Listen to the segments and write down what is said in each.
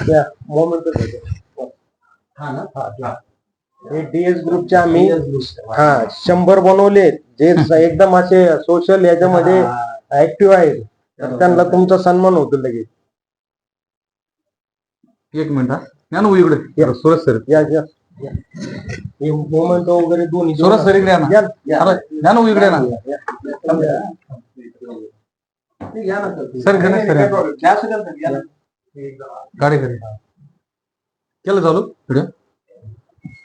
त्या मोमेंट हे डीएस ग्रुपचे आम्ही 100 बनवले जे एकदम असे सोशल याच्यामध्ये ऍक्टिव्ह आहेत, तर त्यांना तुमचा सन्मान होतो लगेच. एक मिनिट ज्ञानू इकडे सुरज सर हे मोमेंट वगैरे दोन्ही सुरज सर इकडे ना ज्ञानू इकडे ना सर गणेश सर गाडी घरी केलं चालू व्हिडिओ.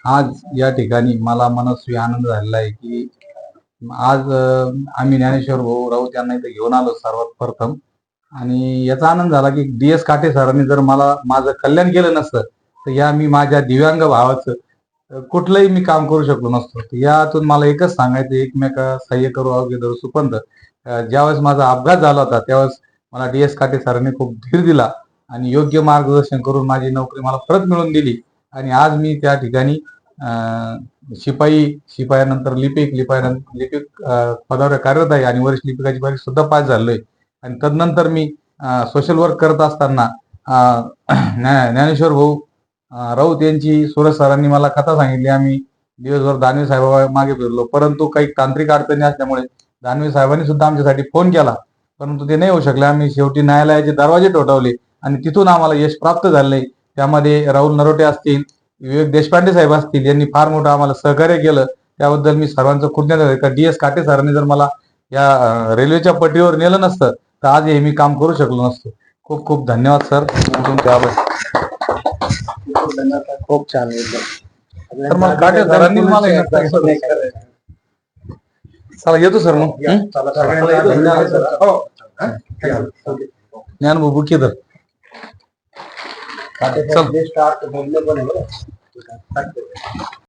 आज या ठिकाणी मला मनस्वी आनंद झालेला आहे की आज आम्ही ज्ञानेश्वर भाऊ राऊत यांना इथे घेऊन आलो सर्वात प्रथम. आणि याचा आनंद झाला की DS काटे सरांनी जर मला माझं कल्याण केलं नसतं तर या मी माझ्या दिव्यांग भावाचं कुठलंही मी काम करू शकलो नसतो. यातून मला एकच सांगायचं, एकमेका सहाय्य करू अवघे धरू सुपंत. ज्यावेळेस माझा अपघात झाला होता त्यावेळेस मला DS काटे सरांनी खूप धीर दिला आणि योग्य मार्गदर्शन करून माझी नोकरी मला परत मिळवून दिली. आणि आज मी त्या ठिकाणी शिपायानंतर लिपिक पदावर कार्यरत आहे आणि वरिष्ठ लिपिकाची परीक्षा सुद्धा पास झालोय. आणि तदनंतर मी सोशल वर्क करत असताना ज्ञानेश्वर भाऊ राऊत यांची सुरज सरांनी मला कथा सांगितली. आम्ही दिवसभर दानवे साहेबा मागे फिरलो, परंतु काही तांत्रिक अडचणी असल्यामुळे दानवे साहेबांनी सुद्धा आमच्यासाठी फोन केला, परंतु ते नाही होऊ शकले. आम्ही शेवटी न्यायालयाचे दरवाजे ठोठावले आणि तिथून आम्हाला यश प्राप्त झाले. त्यामध्ये राहुल नरोटे असतील, विवेक देशपांडे साहेब असतील, यांनी फार मोठं आम्हाला सहकार्य केलं. त्याबद्दल मी सर्वांचं कृतज्ञ आहे. का DS काटे सरांनी जर मला या रेल्वेच्या पट्टीवर नेलं नसतं तर आज हे मी काम करू शकलो नसतो. खूप खूप धन्यवाद सर. खूप छान. तर मग काटे सरांनी मला चला येतो सर मग ज्ञान बाबू केदार स्टार्ट